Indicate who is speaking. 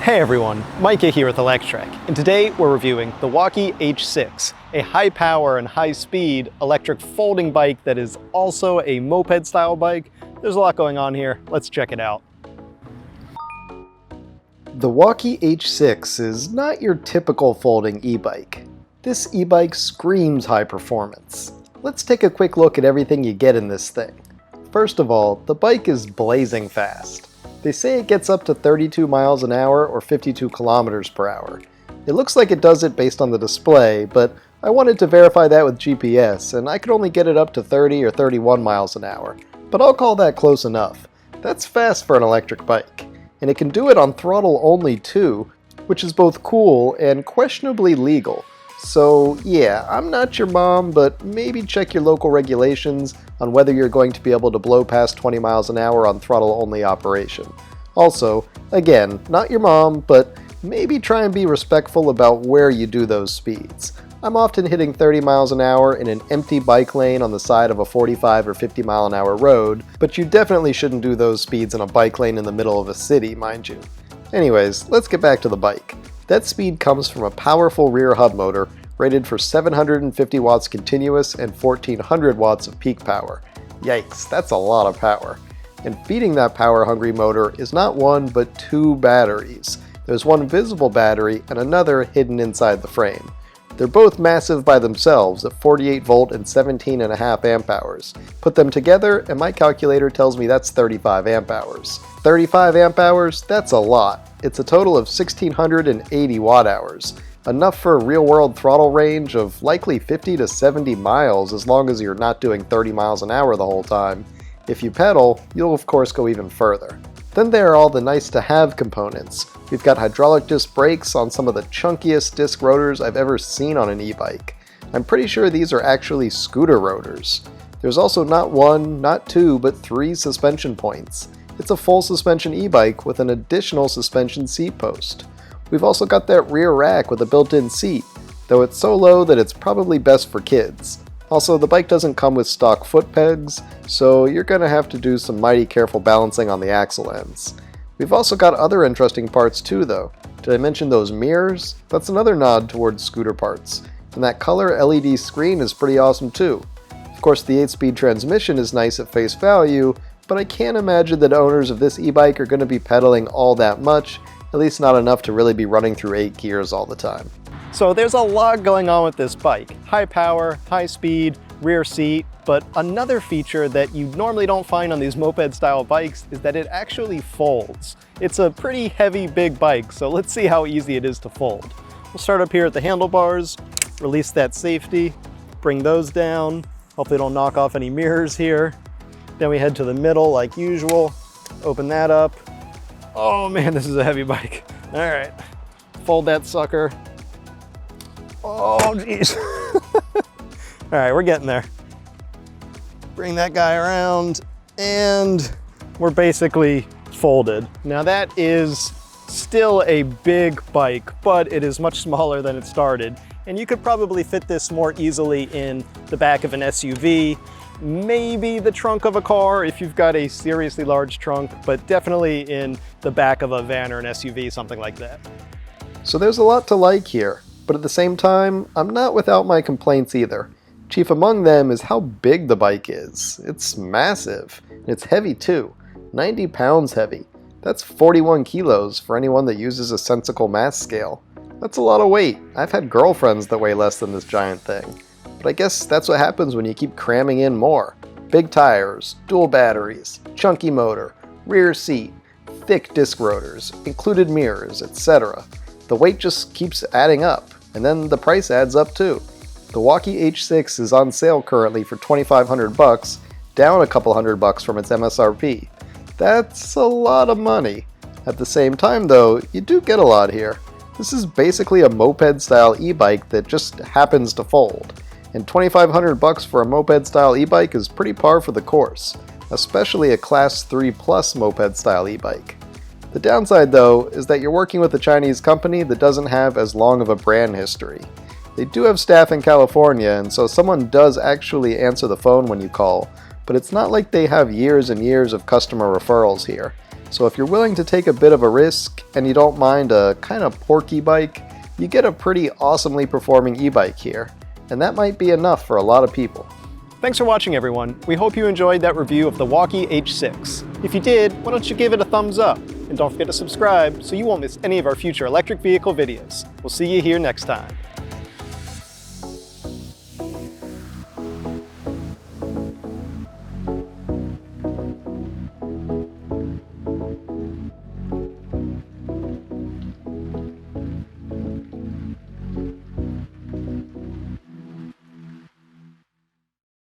Speaker 1: Hey everyone, Wallke here with Electrek, and today we're reviewing the Wallke H6, a high power and high speed electric folding bike that is also a moped style bike. There's a lot going on here, let's check it out. The Wallke H6 is not your typical folding e-bike. This e-bike screams high performance. Let's take a quick look at everything you get in this thing. First of all, the bike is blazing fast. They say it gets up to 32 miles an hour or 52 kilometers per hour. It looks like it does it based on the display, but I wanted to verify that with GPS, and I could only get it up to 30 or 31 miles an hour. But I'll call that close enough. That's fast for an electric bike. And it can do it on throttle only too, which is both cool and questionably legal. So yeah, I'm not your mom, but maybe check your local regulations on whether you're going to be able to blow past 20 miles an hour on throttle-only operation. Also, again, not your mom, but maybe try and be respectful about where you do those speeds. I'm often hitting 30 miles an hour in an empty bike lane on the side of a 45 or 50 mile an hour road, but you definitely shouldn't do those speeds in a bike lane in the middle of a city, mind you. Anyways, let's get back to the bike. That speed comes from a powerful rear hub motor rated for 750 watts continuous and 1400 watts of peak power. Yikes, that's a lot of power. And feeding that power-hungry motor is not one but two batteries. There's one visible battery and another hidden inside the frame. They're both massive by themselves at 48 volt and 17.5 amp hours. Put them together and my calculator tells me that's 35 amp hours. 35 amp hours? That's a lot. It's a total of 1680 watt hours. Enough for a real-world throttle range of likely 50 to 70 miles as long as you're not doing 30 miles an hour the whole time. If you pedal, you'll of course go even further. Then there are all the nice-to-have components. We've got hydraulic disc brakes on some of the chunkiest disc rotors I've ever seen on an e-bike. I'm pretty sure these are actually scooter rotors. There's also not one, not two, but three suspension points. It's a full suspension e-bike with an additional suspension seat post. We've also got that rear rack with a built-in seat, though it's so low that it's probably best for kids. Also, the bike doesn't come with stock foot pegs, so you're going to have to do some mighty careful balancing on the axle ends. We've also got other interesting parts too though. Did I mention those mirrors? That's another nod towards scooter parts. And that color LED screen is pretty awesome too. Of course, the 8-speed transmission is nice at face value, but I can't imagine that owners of this e-bike are going to be pedaling all that much, at least not enough to really be running through 8 gears all the time. So there's a lot going on with this bike. High power, high speed, rear seat, but another feature that you normally don't find on these moped style bikes is that it actually folds. It's a pretty heavy big bike, so let's see how easy it is to fold. We'll start up here at the handlebars, release that safety, bring those down, hope they don't knock off any mirrors here. Then we head to the middle like usual, open that up. Oh man, this is a heavy bike. All right, fold that sucker. Oh geez. All right, we're getting there. Bring that guy around and we're basically folded. Now that is still a big bike, but it is much smaller than it started. And you could probably fit this more easily in the back of an SUV, maybe the trunk of a car if you've got a seriously large trunk, but definitely in the back of a van or an SUV, something like that. So there's a lot to like here, but at the same time, I'm not without my complaints either. Chief among them is how big the bike is. It's massive, and it's heavy too, 90 pounds heavy. That's 41 kilos for anyone that uses a sensical mass scale. That's a lot of weight. I've had girlfriends that weigh less than this giant thing. But I guess that's what happens when you keep cramming in more. Big tires, dual batteries, chunky motor, rear seat, thick disc rotors, included mirrors, etc. The weight just keeps adding up, and then the price adds up too. The Wallke H6 is on sale currently for $2,500, down a couple $100 from its MSRP. That's a lot of money. At the same time though, you do get a lot here. This is basically a moped style e-bike that just happens to fold. And $2,500 for a moped style e-bike is pretty par for the course, especially a class 3 plus moped style e-bike. The downside though is that you're working with a Chinese company that doesn't have as long of a brand history. They do have staff in California, and so someone does actually answer the phone when you call, but it's not like they have years and years of customer referrals here. So if you're willing to take a bit of a risk and you don't mind a kind of porky bike, you get a pretty awesomely performing e-bike here, and that might be enough for a lot of people.
Speaker 2: Thanks for watching, everyone. We hope you enjoyed that review of the Wallke H6. If you did, why don't you give it a thumbs up? And don't forget to subscribe so you won't miss any of our future electric vehicle videos. We'll see you here next time.